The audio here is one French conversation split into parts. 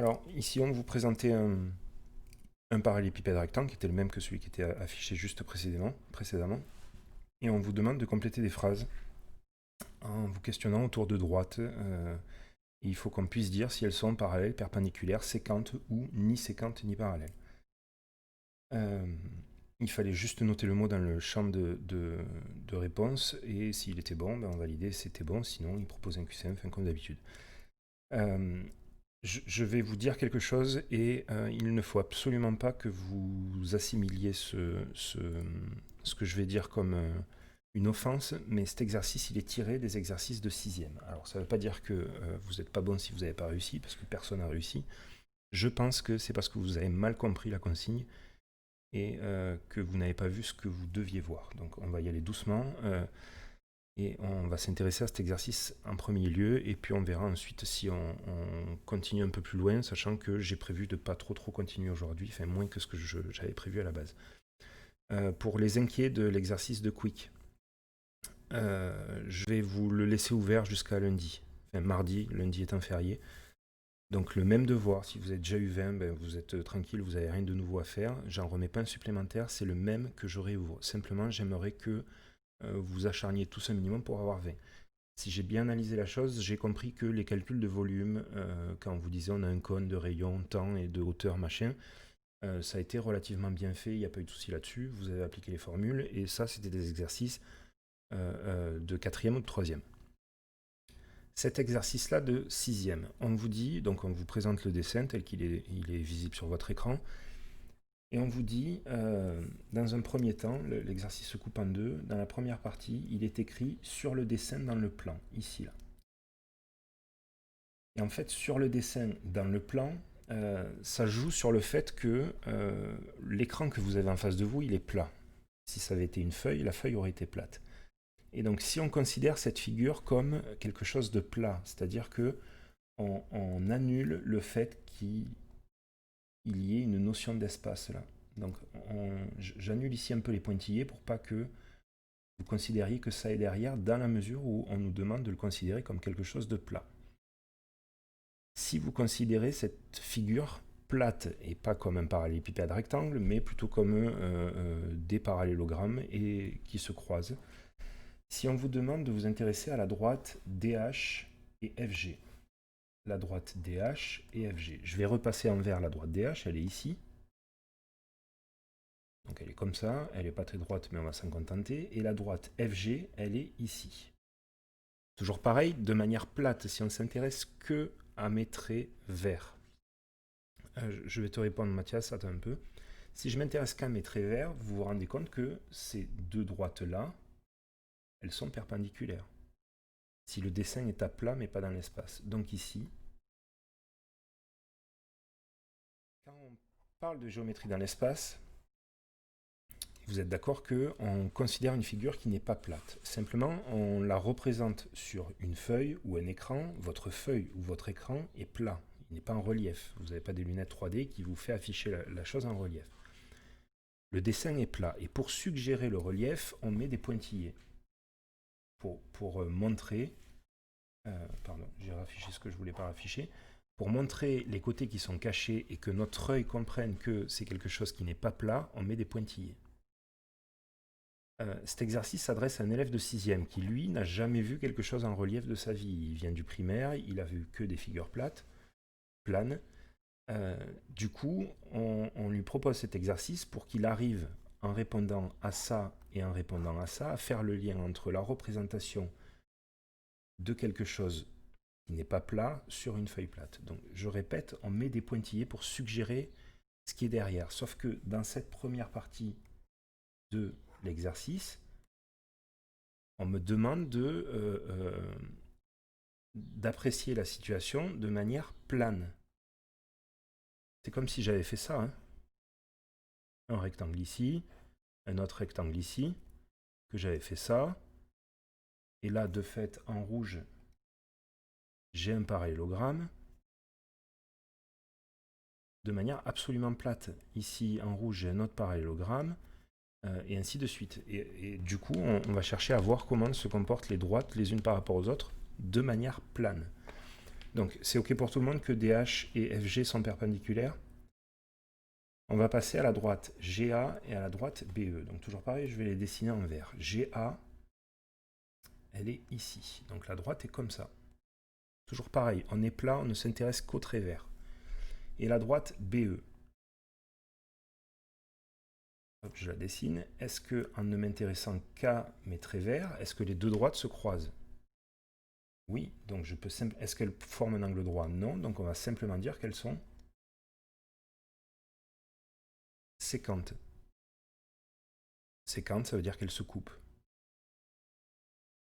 Alors, ici, on vous présentait un parallélépipède rectangle qui était le même que celui qui était affiché juste précédemment. Et on vous demande de compléter des phrases en vous questionnant autour de droites. Il faut qu'on puisse dire si elles sont parallèles, perpendiculaires, séquentes ou ni séquentes ni parallèles. Il fallait juste noter le mot dans le champ de réponse et s'il était bon, ben on validait, c'était bon, sinon il propose un QCM, enfin, comme d'habitude. Je vais vous dire quelque chose et il ne faut absolument pas que vous assimiliez ce que je vais dire comme une offense, mais cet exercice, il est tiré des exercices de 6e. Alors ça ne veut pas dire que vous n'êtes pas bon si vous n'avez pas réussi, parce que personne n'a réussi. Je pense que c'est parce que vous avez mal compris la consigne et que vous n'avez pas vu ce que vous deviez voir. Donc on va y aller doucement. Et on va s'intéresser à cet exercice en premier lieu, et puis on verra ensuite si on continue un peu plus loin, sachant que j'ai prévu de pas trop continuer aujourd'hui, enfin moins que ce que j'avais prévu à la base. Pour les inquiets de l'exercice de Quick, je vais vous le laisser ouvert jusqu'à lundi, enfin mardi, lundi étant férié. Donc le même devoir, si vous avez déjà eu 20, ben vous êtes tranquille, vous n'avez rien de nouveau à faire. J'en remets pas un supplémentaire, c'est le même que j'aurai ouvert. Simplement, j'aimerais que vous acharniez tous un minimum pour avoir 20. Si j'ai bien analysé la chose, j'ai compris que les calculs de volume, quand vous disiez on a un cône de rayon, temps et de hauteur, machin, ça a été relativement bien fait, il n'y a pas eu de souci là-dessus, vous avez appliqué les formules, et ça c'était des exercices de 4e ou de 3e. Cet exercice-là de 6e, on vous dit, donc on vous présente le dessin tel qu'il est, il est visible sur votre écran, et on vous dit, dans un premier temps, l'exercice se coupe en deux. Dans la première partie, il est écrit sur le dessin dans le plan, ici, là. Et en fait, sur le dessin dans le plan, ça joue sur le fait que l'écran que vous avez en face de vous, il est plat. Si ça avait été une feuille, la feuille aurait été plate. Et donc, si on considère cette figure comme quelque chose de plat, c'est-à-dire que on annule le fait qu'il y ait une notion d'espace là. Donc j'annule ici un peu les pointillés pour pas que vous considériez que ça est derrière, dans la mesure où on nous demande de le considérer comme quelque chose de plat. Si vous considérez cette figure plate et pas comme un parallélépipède rectangle, mais plutôt comme des parallélogrammes et qui se croisent, si on vous demande de vous intéresser à la droite DH et FG, la droite DH et FG. Je vais repasser en vert la droite DH, elle est ici. Donc elle est comme ça, elle n'est pas très droite, mais on va s'en contenter. Et la droite FG, elle est ici. Toujours pareil, de manière plate, si on ne s'intéresse que à mes traits verts. Je vais te répondre, Mathias, attends un peu. Si je m'intéresse qu'à mes traits verts, vous vous rendez compte que ces deux droites-là, elles sont perpendiculaires. Si le dessin est à plat, mais pas dans l'espace. Donc ici, quand on parle de géométrie dans l'espace, vous êtes d'accord qu'on considère une figure qui n'est pas plate. Simplement, on la représente sur une feuille ou un écran. Votre feuille ou votre écran est plat. Il n'est pas en relief. Vous n'avez pas des lunettes 3D qui vous fait afficher la chose en relief. Le dessin est plat. Et pour suggérer le relief, on met des pointillés. Pour montrer... pardon, j'ai raffiché ce que je ne voulais pas rafficher. Pour montrer les côtés qui sont cachés et que notre œil comprenne que c'est quelque chose qui n'est pas plat, on met des pointillés. Cet exercice s'adresse à un élève de 6e qui, lui, n'a jamais vu quelque chose en relief de sa vie. Il vient du primaire, il a vu que des figures planes. Du coup, on lui propose cet exercice pour qu'il arrive, en répondant à ça et en répondant à ça, à faire le lien entre la représentation de quelque chose qui n'est pas plat sur une feuille plate. Donc, je répète, on met des pointillés pour suggérer ce qui est derrière. Sauf que dans cette première partie de l'exercice, on me demande d'apprécier la situation de manière plane. C'est comme si j'avais fait ça. Hein. Un rectangle ici, un autre rectangle ici, que j'avais fait ça. Et là, de fait, en rouge, j'ai un parallélogramme de manière absolument plate. Ici, en rouge, j'ai un autre parallélogramme. Et ainsi de suite. Et du coup, on va chercher à voir comment se comportent les droites les unes par rapport aux autres de manière plane. Donc c'est OK pour tout le monde que DH et FG sont perpendiculaires. On va passer à la droite GA et à la droite BE. Donc toujours pareil, je vais les dessiner en vert. GA, elle est ici. Donc la droite est comme ça. Toujours pareil, on est plat, on ne s'intéresse qu'au trait vert. Et la droite BE. Hop, je la dessine. Est-ce que, en ne m'intéressant qu'à mes traits verts, est-ce que les deux droites se croisent? Oui, donc je peux simplement... Est-ce qu'elles forment un angle droit? Non, donc on va simplement dire qu'elles sont sécantes. Sécantes, ça veut dire qu'elles se coupent.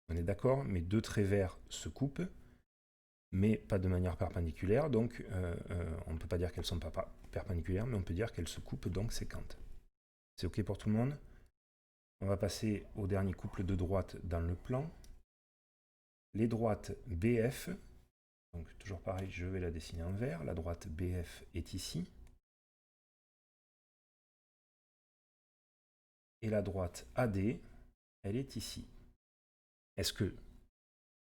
On est d'accord? Mes deux traits verts se coupent, mais pas de manière perpendiculaire, donc on ne peut pas dire qu'elles sont pas perpendiculaires, mais on peut dire qu'elles se coupent, donc sécantes. C'est OK pour tout le monde? On va passer au dernier couple de droites dans le plan. Les droites BF, donc toujours pareil, je vais la dessiner en vert. La droite BF est ici. Et la droite AD, elle est ici. Est-ce que,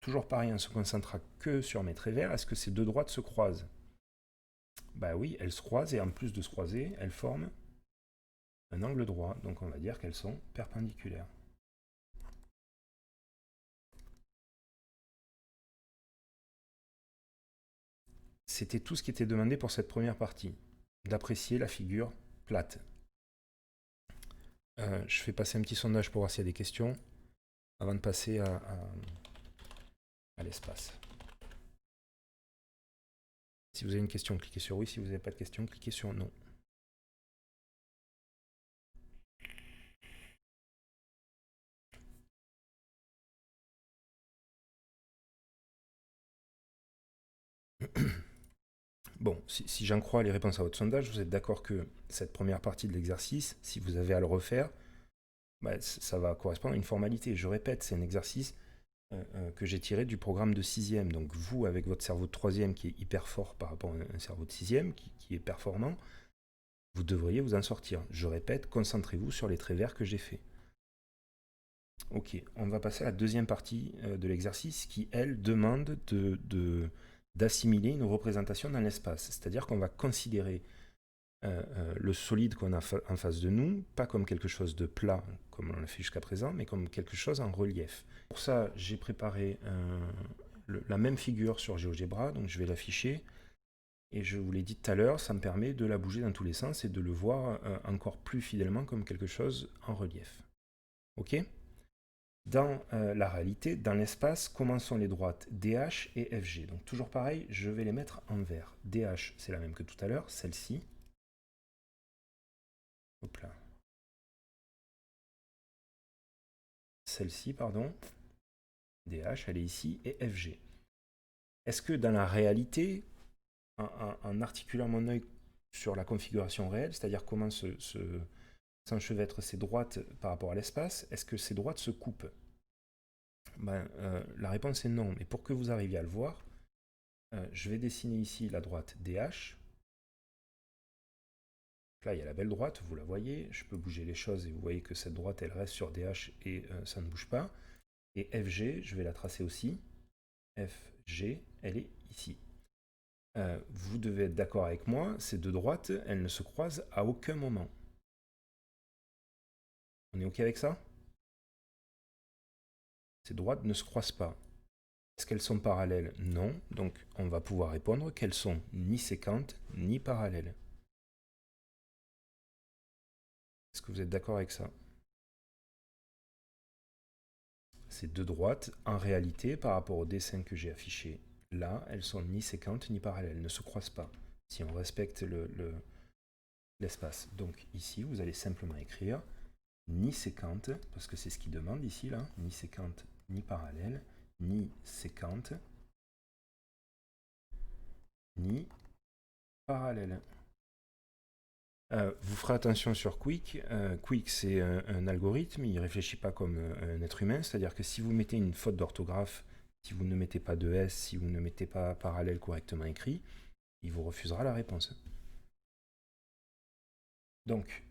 toujours pareil, on ne se concentrera que sur mes traits verts, est-ce que ces deux droites se croisent? Bah oui, elles se croisent, et en plus de se croiser, elles forment un angle droit. Donc on va dire qu'elles sont perpendiculaires. C'était tout ce qui était demandé pour cette première partie, d'apprécier la figure plate. Je fais passer un petit sondage pour voir s'il y a des questions, avant de passer à l'espace. Si vous avez une question, cliquez sur oui. Si vous n'avez pas de question, cliquez sur non. Bon, si j'en crois les réponses à votre sondage, vous êtes d'accord que cette première partie de l'exercice, si vous avez à le refaire, bah, ça va correspondre à une formalité. Je répète, c'est un exercice que j'ai tiré du programme de 6e. Donc vous, avec votre cerveau de 3e qui est hyper fort par rapport à un cerveau de 6e, qui est performant, vous devriez vous en sortir. Je répète, concentrez-vous sur les traits verts que j'ai faits. Ok, on va passer à la deuxième partie de l'exercice qui, elle, demande d'assimiler une représentation dans l'espace. C'est-à-dire qu'on va considérer le solide qu'on a en face de nous, pas comme quelque chose de plat, comme on l'a fait jusqu'à présent, mais comme quelque chose en relief. Pour ça, j'ai préparé la même figure sur GeoGebra, donc je vais l'afficher. Et je vous l'ai dit tout à l'heure, ça me permet de la bouger dans tous les sens et de le voir encore plus fidèlement comme quelque chose en relief. Ok ? Dans la réalité, dans l'espace, comment sont les droites DH et FG? Donc toujours pareil, je vais les mettre en vert. DH, c'est la même que tout à l'heure, celle-ci. Hop là. Celle-ci, pardon. DH, elle est ici, et FG. Est-ce que dans la réalité, en articulant mon œil sur la configuration réelle, c'est-à-dire comment s'enchevêtrent ces droites par rapport à l'espace, est-ce que ces droites se coupent? Ben, la réponse est non, mais pour que vous arriviez à le voir, je vais dessiner ici la droite DH. Là, il y a la belle droite, vous la voyez. Je peux bouger les choses et vous voyez que cette droite, elle reste sur DH et ça ne bouge pas. Et FG, je vais la tracer aussi. FG, elle est ici. Vous devez être d'accord avec moi, ces deux droites, elles ne se croisent à aucun moment. On est OK avec ça? Ces droites ne se croisent pas. Est-ce qu'elles sont parallèles? Non. Donc, on va pouvoir répondre qu'elles sont ni séquentes, ni parallèles. Est-ce que vous êtes d'accord avec ça? Ces deux droites, en réalité, par rapport au dessin que j'ai affiché, là, elles sont ni séquentes ni parallèles, elles ne se croisent pas, si on respecte l'espace. Donc ici, vous allez simplement écrire ni séquente, parce que c'est ce qu'il demande ici, là, ni séquente ni parallèle, ni séquente ni parallèle. Vous ferez attention sur Quick. Quick, c'est un algorithme, il ne réfléchit pas comme un être humain, c'est-à-dire que si vous mettez une faute d'orthographe, si vous ne mettez pas de S, si vous ne mettez pas parallèle correctement écrit, il vous refusera la réponse. Donc,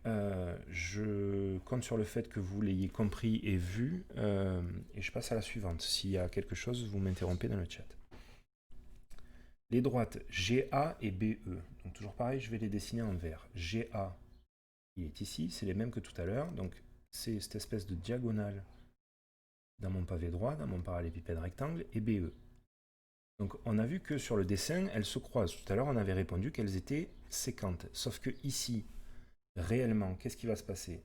je compte sur le fait que vous l'ayez compris et vu, et je passe à la suivante. S'il y a quelque chose, vous m'interrompez dans le chat. Les droites GA et BE. Donc toujours pareil, je vais les dessiner en vert. GA, il est ici, c'est les mêmes que tout à l'heure. Donc c'est cette espèce de diagonale dans mon pavé droit, dans mon parallélépipède rectangle, et BE. Donc on a vu que sur le dessin, elles se croisent. Tout à l'heure, on avait répondu qu'elles étaient séquentes. Sauf que ici, réellement, qu'est-ce qui va se passer?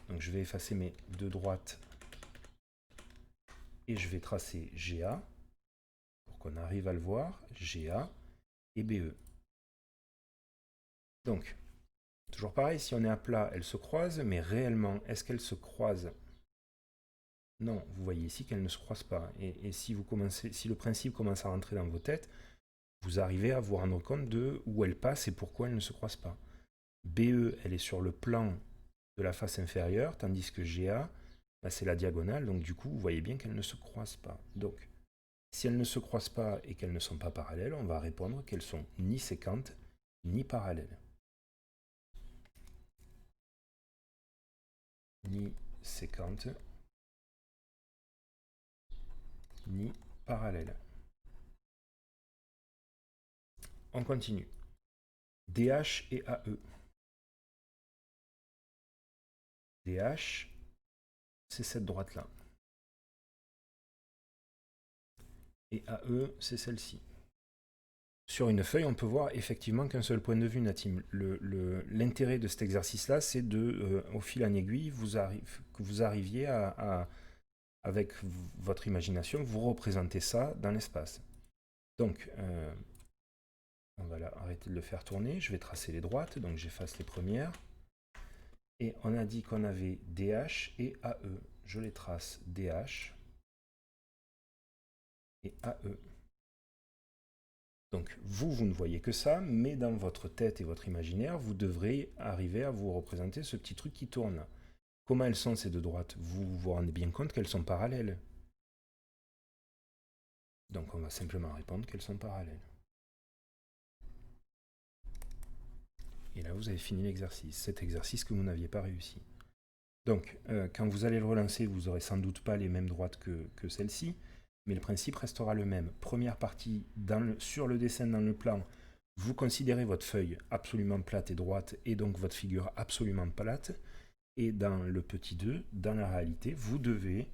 Donc je vais effacer mes deux droites et je vais tracer GA pour qu'on arrive à le voir. GA et BE. Donc, toujours pareil, si on est à plat, elles se croisent, mais réellement, est-ce qu'elles se croisent? Non, vous voyez ici qu'elles ne se croisent pas. Et si le principe commence à rentrer dans vos têtes, vous arrivez à vous rendre compte de où elles passent et pourquoi elles ne se croisent pas. BE, elle est sur le plan de la face inférieure, tandis que GA, bah, c'est la diagonale, donc du coup, vous voyez bien qu'elles ne se croisent pas. Donc, si elles ne se croisent pas et qu'elles ne sont pas parallèles, on va répondre qu'elles sont ni séquentes, ni parallèles. Ni séquentes, ni parallèles. On continue. DH et AE. DH, c'est cette droite-là. Et AE, c'est celle-ci. Sur une feuille, on peut voir effectivement qu'un seul point de vue, Natim. L'intérêt de cet exercice-là, c'est de, au fil en aiguille, que vous arriviez avec votre imagination, vous représentez ça dans l'espace. Donc, on va arrêter de le faire tourner. Je vais tracer les droites, donc j'efface les premières. Et on a dit qu'on avait DH et AE. Je les trace DH et AE. Donc vous ne voyez que ça, mais dans votre tête et votre imaginaire, vous devrez arriver à vous représenter ce petit truc qui tourne. Comment elles sont ces deux droites? Vous vous rendez bien compte qu'elles sont parallèles. Donc on va simplement répondre qu'elles sont parallèles. Et là, vous avez fini l'exercice. Cet exercice que vous n'aviez pas réussi. Donc, quand vous allez le relancer, vous n'aurez sans doute pas les mêmes droites que celle-ci, mais le principe restera le même. Première partie, sur le dessin dans le plan, vous considérez votre feuille absolument plate et droite, et donc votre figure absolument plate. Et dans le petit 2, dans la réalité, vous devez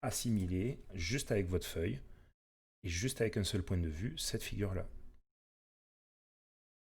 assimiler, juste avec votre feuille, et juste avec un seul point de vue, cette figure-là.